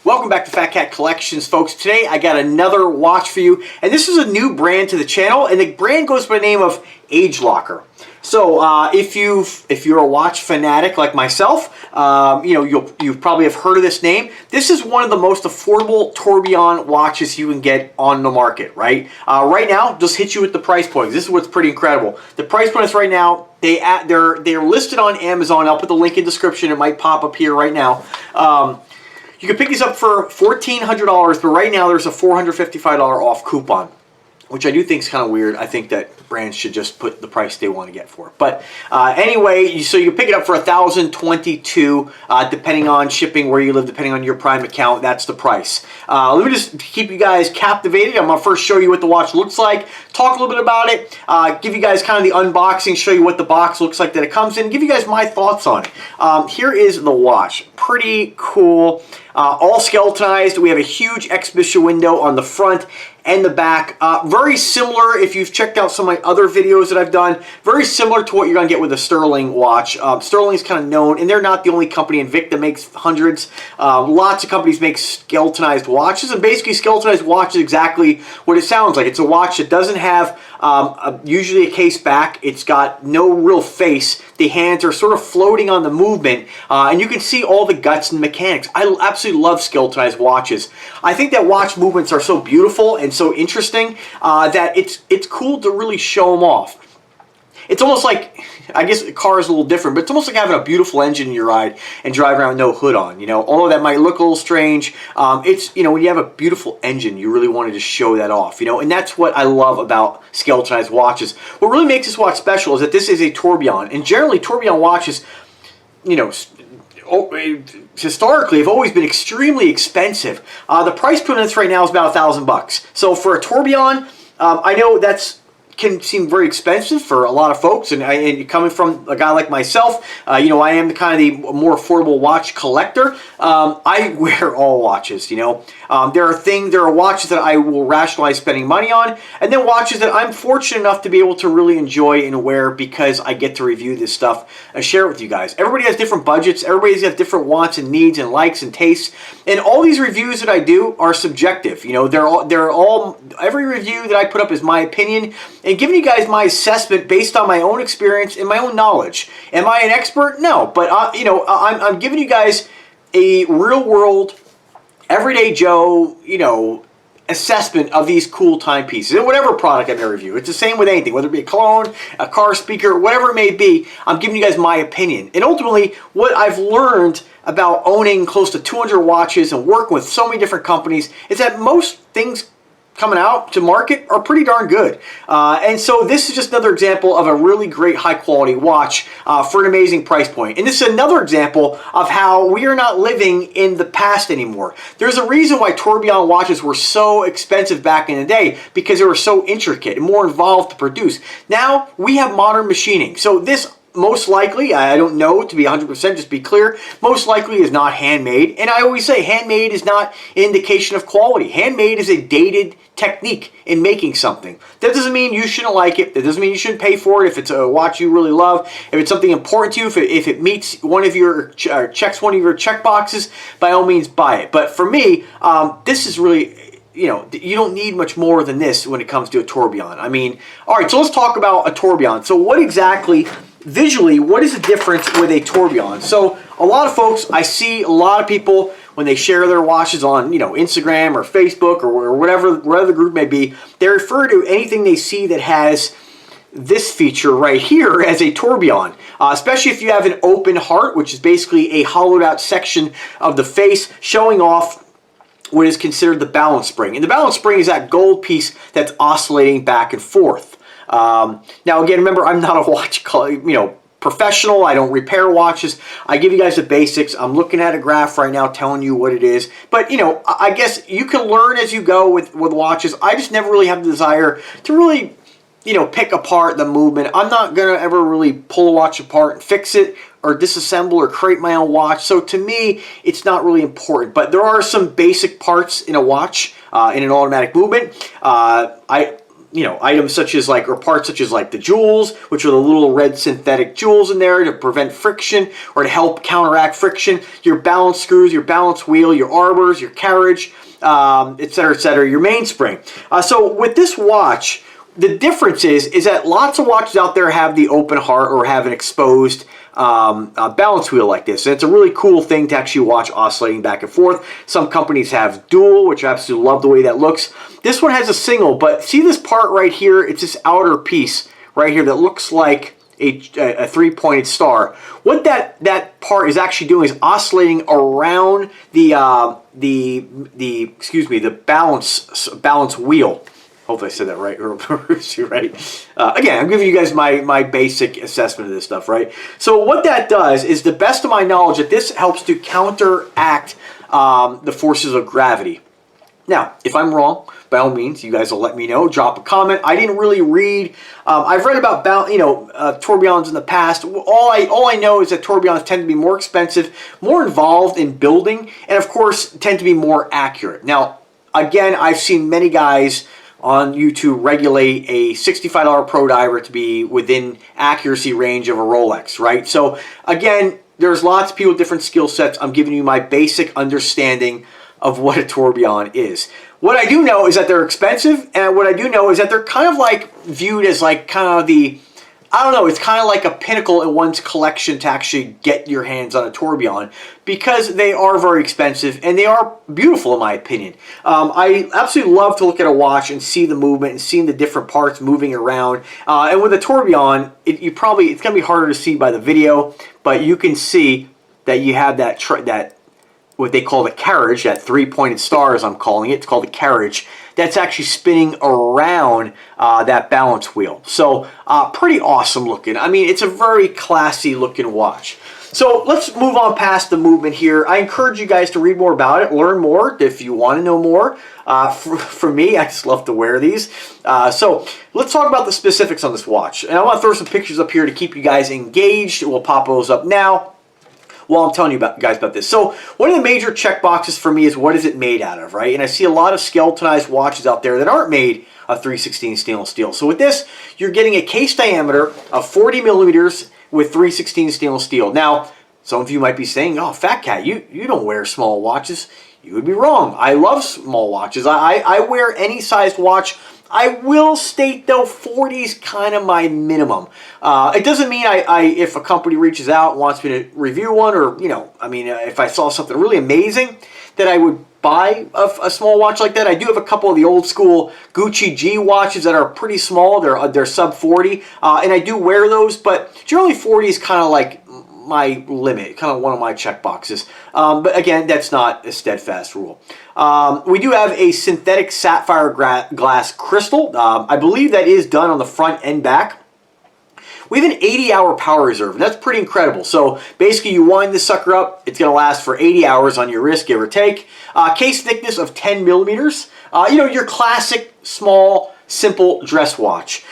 Welcome back to Fat Cat Collections, folks. Today I got another watch for you, and this is a new brand to the channel, and the brand goes by the name of Agelocer. So if you're a watch fanatic like myself, you probably have heard of this name. This is one of the most affordable tourbillon watches you can get on the market, right? Right now, just hit you with the price point. This is what's pretty incredible. The price point is right now. They're listed on Amazon. I'll put the link in the description. It might pop up here right now. You can pick these up for $1,400, but right now there's a $455 off coupon, which I do think is kind of weird. I think that brands should just put the price they want to get for it. But anyway, so you pick it up for $1,022, depending on shipping, where you live, depending on your Prime account. That's the price. Let me just keep you guys captivated. I'm going to first show you what the watch looks like, talk a little bit about it, give you guys kind of the unboxing, show you what the box looks like that it comes in, give you guys my thoughts on it. Here is the watch. Pretty cool. All skeletonized. We have a huge exhibition window on the front and the back. Very similar, if you've checked out some of my other videos that I've done, very similar to what you're going to get with a Sterling watch. Sterling is kind of known, and they're not the only company. Invicta makes hundreds. Lots of companies make skeletonized watches, and basically skeletonized watch is exactly what it sounds like. It's a watch that doesn't have usually a case back. It's got no real face. The hands are sort of floating on the movement, and you can see all the guts and mechanics. I absolutely love skeletonized watches. I think that watch movements are so beautiful and so interesting that it's cool to really show them off. It's almost like, I guess a car is a little different, but it's almost like having a beautiful engine in your ride and driving around with no hood on, you know. Although that might look a little strange, it's, you know, when you have a beautiful engine, you really wanted to show that off, you know, and that's what I love about skeletonized watches. What really makes this watch special is that this is a tourbillon, and generally tourbillon watches, you know, historically have always been extremely expensive. The price point on this right now is about $1,000. So for a tourbillon, I know that's can seem very expensive for a lot of folks, and coming from a guy like myself, you know, I am the kind of the more affordable watch collector. I wear all watches, you know. There are watches that I will rationalize spending money on, and then watches that I'm fortunate enough to be able to really enjoy and wear because I get to review this stuff and share it with you guys. Everybody has different budgets. Everybody's got different wants and needs and likes and tastes, and all these reviews that I do are subjective. You know, they're all every review that I put up is my opinion and giving you guys my assessment based on my own experience and my own knowledge. Am I an expert? No, but you know, I'm giving you guys a real world, everyday Joe, you know, assessment of these cool timepieces and whatever product I may review. It's the same with anything, whether it be a cologne, a car speaker, whatever it may be. I'm giving you guys my opinion. And ultimately, what I've learned about owning close to 200 watches and working with so many different companies is that most things coming out to market are pretty darn good. And so this is just another example of a really great high quality watch for an amazing price point. And this is another example of how we are not living in the past anymore. There's a reason why tourbillon watches were so expensive back in the day, because they were so intricate and more involved to produce. Now we have modern machining. So this most likely, I don't know, to be 100%, just be clear, most likely is not handmade. And I always say handmade is not an indication of quality. Handmade is a dated technique in making something. That doesn't mean you shouldn't like it. That doesn't mean you shouldn't pay for it if it's a watch you really love. If it's something important to you, if it meets one of your, checks one of your check boxes, by all means buy it. But for me, this is really, you know, you don't need much more than this when it comes to a tourbillon. I mean, all right, so let's talk about a tourbillon. So what exactly, visually, what is the difference with a tourbillon? So a lot of folks, I see a lot of people when they share their watches on, you know, Instagram or Facebook or whatever the group may be, they refer to anything they see that has this feature right here as a tourbillon, especially if you have an open heart, which is basically a hollowed out section of the face showing off what is considered the balance spring. And the balance spring is that gold piece that's oscillating back and forth. Now again, remember, I'm not a watch, you know, professional. I don't repair watches. I give you guys the basics. I'm looking at a graph right now telling you what it is. But, you know, I guess you can learn as you go with watches. I just never really have the desire to really, you know, pick apart the movement. I'm not going to ever really pull a watch apart and fix it or disassemble or create my own watch. So to me, it's not really important. But there are some basic parts in a watch, in an automatic movement. items such as or parts such as the jewels, which are the little red synthetic jewels in there to prevent friction or to help counteract friction. Your balance screws, your balance wheel, your arbors, your carriage, etc., your mainspring. So with this watch, the difference is that lots of watches out there have the open heart or have an exposed balance wheel like this. And it's a really cool thing to actually watch oscillating back and forth. Some companies have dual, which I absolutely love the way that looks. This one has a single, but see this part right here? It's this outer piece right here that looks like a three-pointed star. What that part is actually doing is oscillating around the balance wheel. Hopefully I said that right. Right. Again, I'm giving you guys my basic assessment of this stuff, right? So what that does is, the best of my knowledge, that this helps to counteract the forces of gravity. Now, if I'm wrong, by all means, you guys will let me know. Drop a comment. I didn't really read. I've read about tourbillons in the past. All I know is that tourbillons tend to be more expensive, more involved in building, and of course tend to be more accurate. Now, again, I've seen many guys on YouTube regulate a $65 Pro Diver to be within accuracy range of a Rolex, right? So again, there's lots of people with different skill sets. I'm giving you my basic understanding of what a tourbillon is. What I do know is that they're expensive, and what I do know is that they're kind of viewed as kind of the, I don't know, it's kind of like a pinnacle in one's collection to actually get your hands on a tourbillon, because they are very expensive and they are beautiful in my opinion. I absolutely love to look at a watch and see the movement and seeing the different parts moving around. And with a tourbillon, it's going to be harder to see by the video, but you can see that you have that what they call the carriage, that three-pointed star as I'm calling it. It's called the carriage. That's actually spinning around that balance wheel. So pretty awesome looking. I mean, it's a very classy looking watch. So let's move on past the movement here. I encourage you guys to read more about it, learn more if you want to know more. For me, I just love to wear these. So let's talk about the specifics on this watch. And I want to throw some pictures up here to keep you guys engaged. We'll pop those up now while I'm telling you guys about this. So one of the major check boxes for me is, what is it made out of, right? And I see a lot of skeletonized watches out there that aren't made of 3/16 stainless steel. So with this, you're getting a case diameter of 40 millimeters with 3/16 stainless steel. Now, some of you might be saying, oh, Fat Cat, you don't wear small watches. You would be wrong. I love small watches. I wear any sized watch. I will state though, 40 is kind of my minimum. It doesn't mean if a company reaches out and wants me to review one, or if I saw something really amazing, that I would buy a small watch like that. I do have a couple of the old school Gucci G watches that are pretty small. They're sub 40, and I do wear those. But generally, 40 is kind of like my limit, kind of one of my check boxes. But again, that's not a steadfast rule. We do have a synthetic sapphire glass crystal. I believe that is done on the front and back. We have an 80-hour power reserve, and that's pretty incredible. So basically, you wind this sucker up, it's going to last for 80 hours on your wrist, give or take. Case thickness of 10 millimeters. Your classic, small, simple dress watch.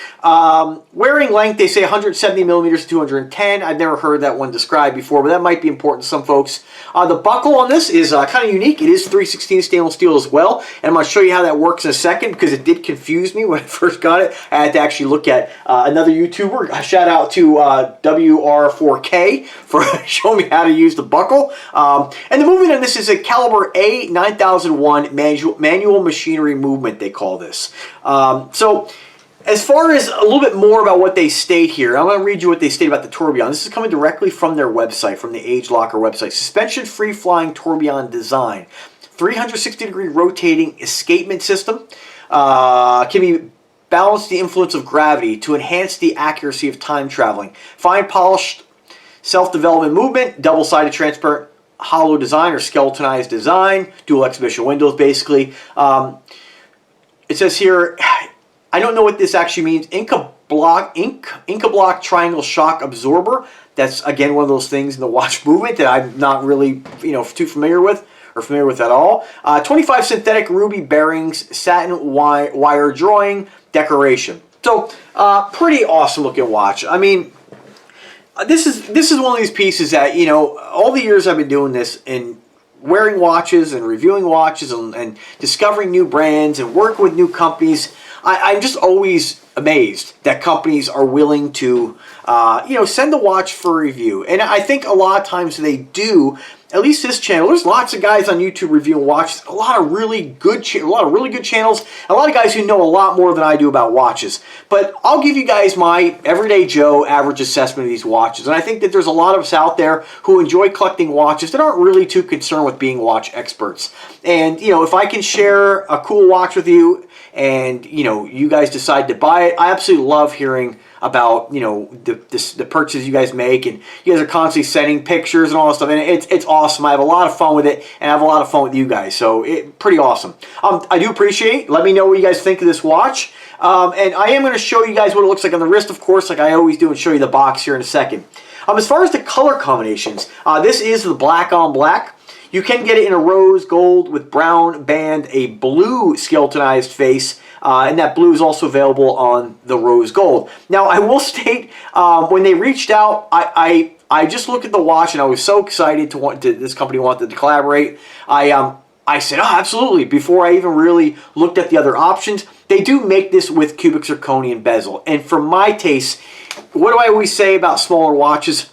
Wearing length, they say 170 millimeters to 210. I've never heard that one described before, but that might be important to some folks. The buckle on this is kind of unique. It is 3/16 stainless steel as well, and I'm going to show you how that works in a second, because it did confuse me when I first got it. I had to actually look at another YouTuber. Shout out to WR4K for showing me how to use the buckle. And the movement on this is a caliber A9001 manual machinery movement, they call this. So as far as a little bit more about what they state here, I'm going to read you what they state about the tourbillon. This is coming directly from their website, from the Agelocer website. Suspension free-flying tourbillon design. 360-degree rotating escapement system. Can be balanced the influence of gravity to enhance the accuracy of time traveling. Fine polished self-development movement. Double-sided transparent hollow design or skeletonized design. Dual exhibition windows, basically. It says here, I don't know what this actually means. Inca block triangle shock absorber. That's again one of those things in the watch movement that I'm not really too familiar with at all. 25 synthetic ruby bearings, satin wire drawing, decoration. So pretty awesome looking watch. I mean, this is one of these pieces that all the years I've been doing this and wearing watches and reviewing watches and discovering new brands and working with new companies, I'm just always amazed that companies are willing to, send the watch for review. And I think a lot of times they do. At least this channel, there's lots of guys on YouTube reviewing watches. A lot of really good channels. A lot of guys who know a lot more than I do about watches. But I'll give you guys my everyday Joe average assessment of these watches. And I think that there's a lot of us out there who enjoy collecting watches that aren't really too concerned with being watch experts. And if I can share a cool watch with you, and you guys decide to buy it, I absolutely love hearing about the purchases you guys make, and you guys are constantly sending pictures and all that stuff, and it's awesome. I have a lot of fun with it, and I have a lot of fun with you guys, so pretty awesome. I do appreciate. Let me know what you guys think of this watch, and I am going to show you guys what it looks like on the wrist, of course, like I always do, and show you the box here in a second. As far as the color combinations, this is the black on black. You can get it in a rose gold with brown band, a blue skeletonized face, and that blue is also available on the rose gold. Now, I will state, when they reached out, I just looked at the watch and I was so excited this company wanted to collaborate. I said, oh, absolutely, before I even really looked at the other options. They do make this with cubic zirconium bezel, and for my taste, what do I always say about smaller watches?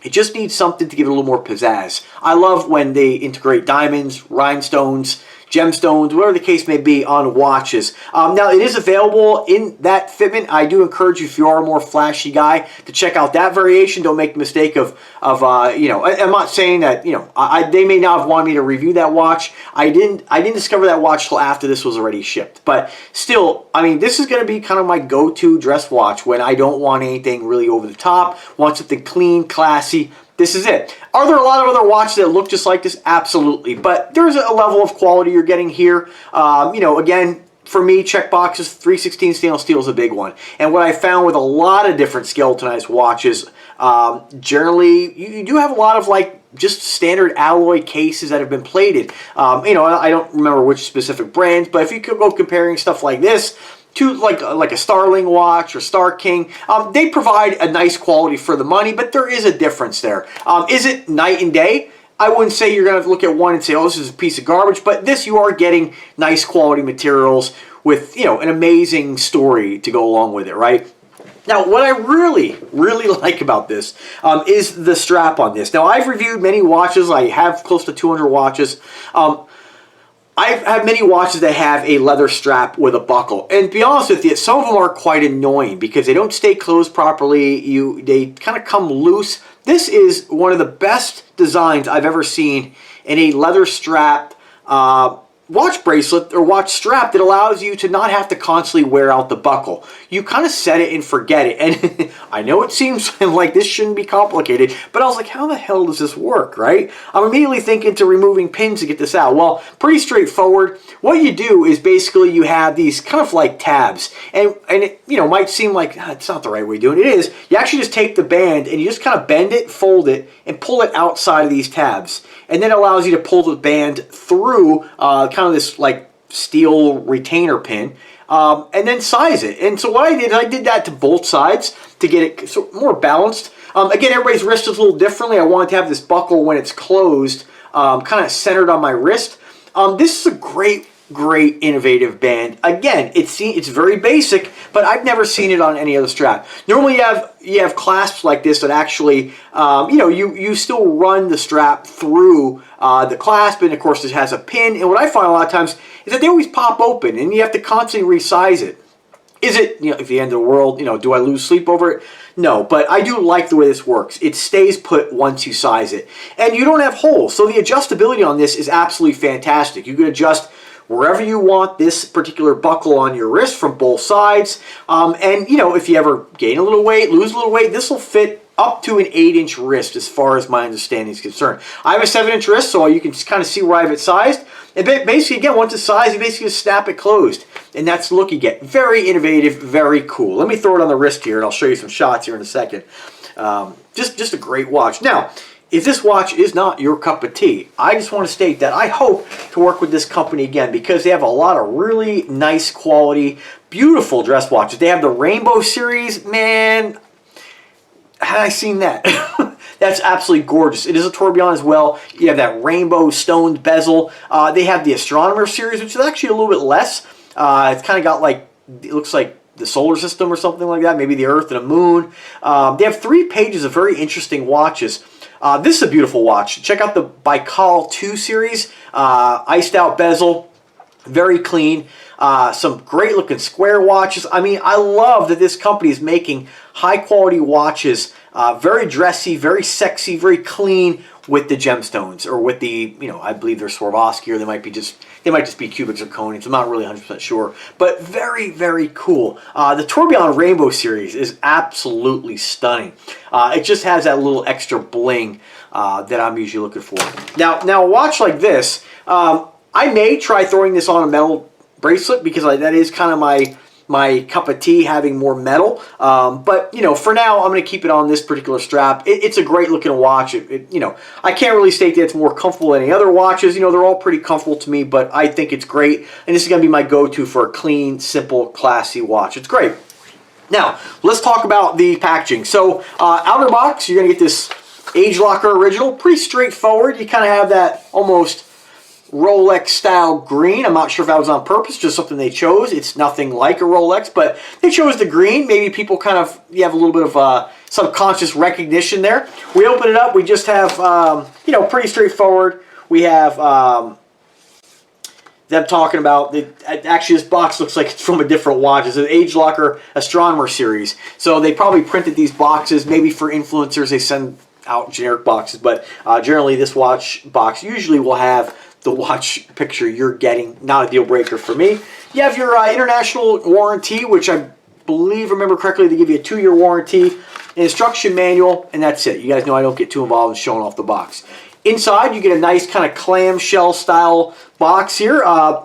It just needs something to give it a little more pizzazz. I love when they integrate diamonds, rhinestones, gemstones, whatever the case may be on watches. Now, it is available in that fitment. I do encourage you, if you are a more flashy guy, to check out that variation. Don't make the mistake of I'm not saying that, they may not have wanted me to review that watch. I didn't discover that watch till after this was already shipped. But still, I mean, this is going to be kind of my go-to dress watch when I don't want anything really over the top, want something clean, classy. This is it. Are there a lot of other watches that look just like this? Absolutely. But there's a level of quality you're getting here. Again, for me, check boxes, 316 stainless steel is a big one. And what I found with a lot of different skeletonized watches, generally, you do have a lot of just standard alloy cases that have been plated. I don't remember which specific brands, but if you could go comparing stuff like this to like a Starling watch or Star King, they provide a nice quality for the money, but there is a difference there. Is it night and day? I wouldn't say you're going to look at one and say, oh, this is a piece of garbage, but this, you are getting nice quality materials with, an amazing story to go along with it, right? Now, what I really, really like about this is the strap on this. Now, I've reviewed many watches. I have close to 200 watches. I've had many watches that have a leather strap with a buckle. And to be honest with you, some of them are quite annoying because they don't stay closed properly. They kind of come loose. This is one of the best designs I've ever seen in a leather strap watch bracelet or watch strap that allows you to not have to constantly wear out the buckle. You kind of set it and forget it. And I know it seems like this shouldn't be complicated, but I was like, how the hell does this work, right? I'm immediately thinking to removing pins to get this out. Well, pretty straightforward. What you do is basically you have these kind of like tabs, and it might seem like it's not the right way of doing it. It is. You actually just take the band and you just kind of bend it, fold it, and pull it outside of these tabs. And then it allows you to pull the band through kind of this like steel retainer pin, and then size it. And so what I did that to both sides to get it sort of more balanced. Again, everybody's wrist is a little differently. I wanted to have this buckle when it's closed kind of centered on my wrist. This is a great innovative band. Again, it's very basic, but I've never seen it on any other strap. Normally you have clasps like this that actually, you still run the strap through the clasp, and of course it has a pin. And what I find a lot of times is that they always pop open, and you have to constantly resize it. Is it, if the end of the world, do I lose sleep over it? No, but I do like the way this works. It stays put once you size it. And you don't have holes, so the adjustability on this is absolutely fantastic. You can adjust wherever you want this particular buckle on your wrist from both sides. And, if you ever gain a little weight, lose a little weight, this will fit up to an 8-inch wrist as far as my understanding is concerned. I have a 7-inch wrist, so you can kind of see where I have it sized. And basically, again, once it's sized, you basically just snap it closed. And that's the look you get. Very innovative, very cool. Let me throw it on the wrist here, and I'll show you some shots here in a second. Just a great watch. Now, if this watch is not your cup of tea, I just want to state that I hope to work with this company again because they have a lot of really nice quality, beautiful dress watches. They have the Rainbow series. Man, had I seen that? That's absolutely gorgeous. It is a tourbillon as well. You have that rainbow stoned bezel. They have the Astronomer series, which is actually a little bit less. It's kind of got like it looks like the solar system or something like that, maybe the Earth and a moon. They have 3 pages of very interesting watches. This is a beautiful watch. Check out the Baikal 2 series, iced out bezel, very clean. Some great looking square watches. I mean, I love that this company is making high quality watches, very dressy, very sexy, very clean, with the gemstones, or with the, you know, I believe they're Swarovski, or they might just be cubic zirconians. I'm not really 100% sure, but very, very cool. The Tourbillon Rainbow series is absolutely stunning. It just has that little extra bling that I'm usually looking for. Now a watch like this, I may try throwing this on a metal bracelet, because that is kind of my cup of tea, having more metal. But, you know, for now, I'm going to keep it on this particular strap. It's a great looking watch. You know, I can't really state that it's more comfortable than any other watches. You know, they're all pretty comfortable to me, but I think it's great. And this is going to be my go-to for a clean, simple, classy watch. It's great. Now, let's talk about the packaging. So, outer box, you're going to get this Agelocer original. Pretty straightforward. You kind of have that almost Rolex style green. I'm not sure if that was on purpose, just something they chose. It's nothing like a Rolex, but they chose the green. Maybe people kind of, you have a little bit of subconscious recognition there. We open it up. We just have, you know, pretty straightforward. We have them talking about, actually this box looks like it's from a different watch. It's an Agelocer Astronomer series. So they probably printed these boxes, maybe for influencers. They send out generic boxes, but generally this watch box usually will have the watch picture you're getting. Not a deal breaker for me. You have your international warranty, which I remember correctly, they give you a 2-year warranty, an instruction manual, and that's it. You guys know I don't get too involved in showing off the box. Inside, you get a nice kind of clamshell style box here,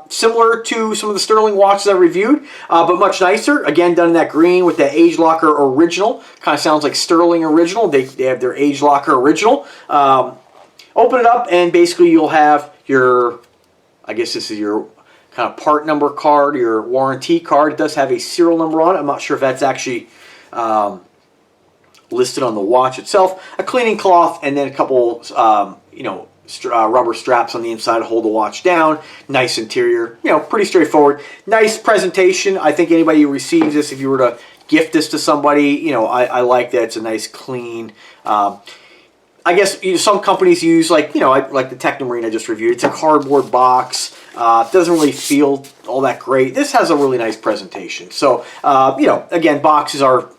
similar to some of the Sterling watches I reviewed, but much nicer. Again, done in that green with the Agelocer original. Kind of sounds like Sterling original. They have their Agelocer original. Open it up, and basically you'll have your, I guess this is your kind of part number card, your warranty card. It does have a serial number on it. I'm not sure if that's actually listed on the watch itself. A cleaning cloth, and then a couple, you know, rubber straps on the inside to hold the watch down. Nice interior, you know, pretty straightforward. Nice presentation. I think anybody who receives this, if you were to gift this to somebody, you know, I like that it's a nice clean. I guess some companies use, like, you know, like the Technomarine I just reviewed. It's a cardboard box. Doesn't really feel all that great. This has a really nice presentation. So, you know, again, boxes are,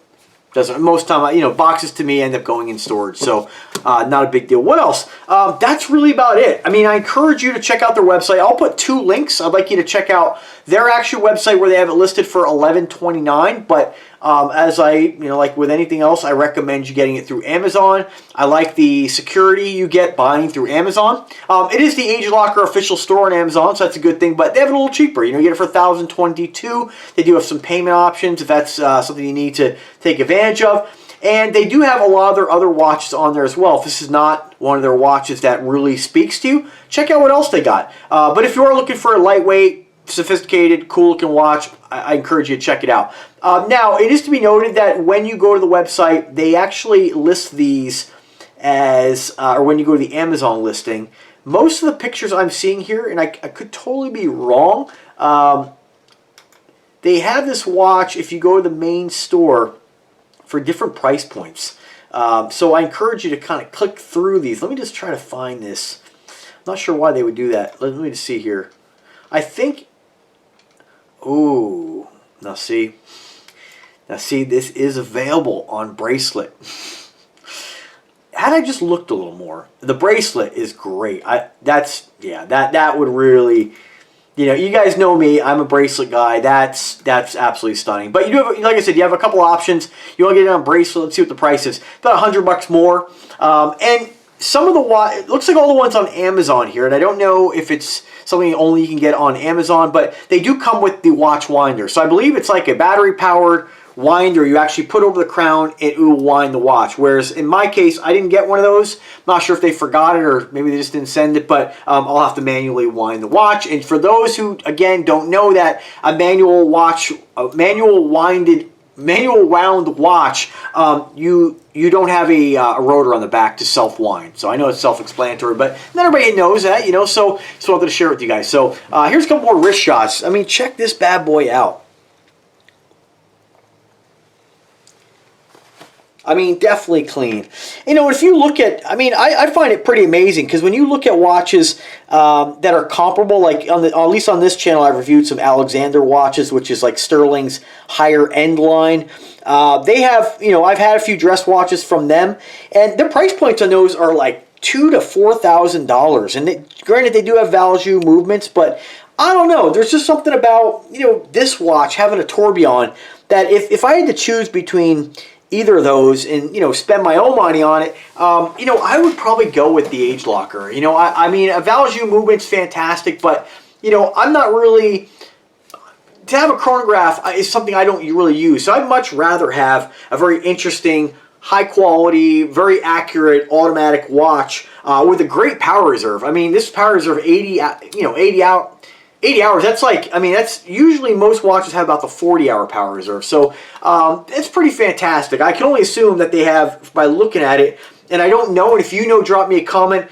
most time, you know, boxes to me end up going in storage. So, not a big deal. What else? That's really about it. I mean, I encourage you to check out their website. I'll put 2 links. I'd like you to check out their actual website where they have it listed for $11.29. But as you know, like with anything else, I recommend you getting it through Amazon. I like the security you get buying through Amazon. It is the Agelocer official store on Amazon, so that's a good thing. But they have it a little cheaper. You know, you get it for $1,022. They do have some payment options if that's something you need to take advantage of. And they do have a lot of their other watches on there as well. If this is not one of their watches that really speaks to you, check out what else they got. But if you are looking for a lightweight, sophisticated, cool-looking watch, I encourage you to check it out. Now, it is to be noted that when you go to the website, they actually list these as, or when you go to the Amazon listing, most of the pictures I'm seeing here, and I could totally be wrong, they have this watch, if you go to the main store, for different price points. So I encourage you to kind of click through these. Let me just try to find this. I'm not sure why they would do that. Let me just see here. I think, ooh, now see, this is available on bracelet. Had I just looked a little more, the bracelet is great. That would really, you know, you guys know me. I'm a bracelet guy. That's absolutely stunning. But you do have, like I said, you have a couple options. You want to get it on bracelet? Let's see what the price is. About $100 more. And some of the it looks like all the ones on Amazon here, and I don't know if it's something only you can get on Amazon, but they do come with the watch winder. So I believe it's like a battery-powered winder you actually put over the crown, it will wind the watch. Whereas in my case, I didn't get one of those. I'm not sure if they forgot it or maybe they just didn't send it, but I'll have to manually wind the watch. And for those who, again, don't know that a manual wound watch, you don't have a rotor on the back to self-wind. So I know it's self-explanatory, but not everybody knows that, you know, so I wanted to share it with you guys. So here's a couple more wrist shots. I mean, check this bad boy out. I mean, definitely clean. You know, if you look at, I mean, I find it pretty amazing because when you look at watches that are comparable, like at least on this channel, I've reviewed some Alexander watches, which is like Sterling's higher end line. They have, you know, I've had a few dress watches from them, and their price points on those are like $2,000 to $4,000. And granted, they do have value movements, but I don't know. There's just something about, you know, this watch having a tourbillon that if I had to choose between either of those and, you know, spend my own money on it, you know, I would probably go with the Agelocer. You know, I mean, a value movement's fantastic, but, you know, I'm not really, to have a chronograph is something I don't really use. So I'd much rather have a very interesting, high quality, very accurate automatic watch with a great power reserve. I mean, this power reserve 80 hours, that's like, I mean, that's usually most watches have about the 40-hour power reserve. So it's pretty fantastic. I can only assume that they have by looking at it, and I don't know, and if you know, drop me a comment.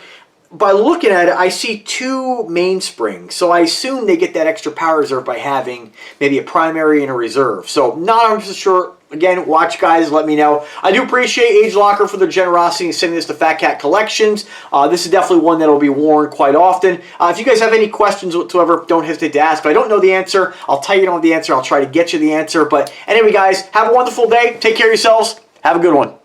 By looking at it, I see 2 mainsprings. So I assume they get that extra power reserve by having maybe a primary and a reserve. So not 100% sure. Again, watch guys, let me know. I do appreciate Agelocer for their generosity in sending this to Fat Cat Collections. This is definitely one that will be worn quite often. If you guys have any questions whatsoever, don't hesitate to ask. If I don't know the answer, I'll tell you I don't know the answer. I'll try to get you the answer. But anyway, guys, have a wonderful day. Take care of yourselves. Have a good one.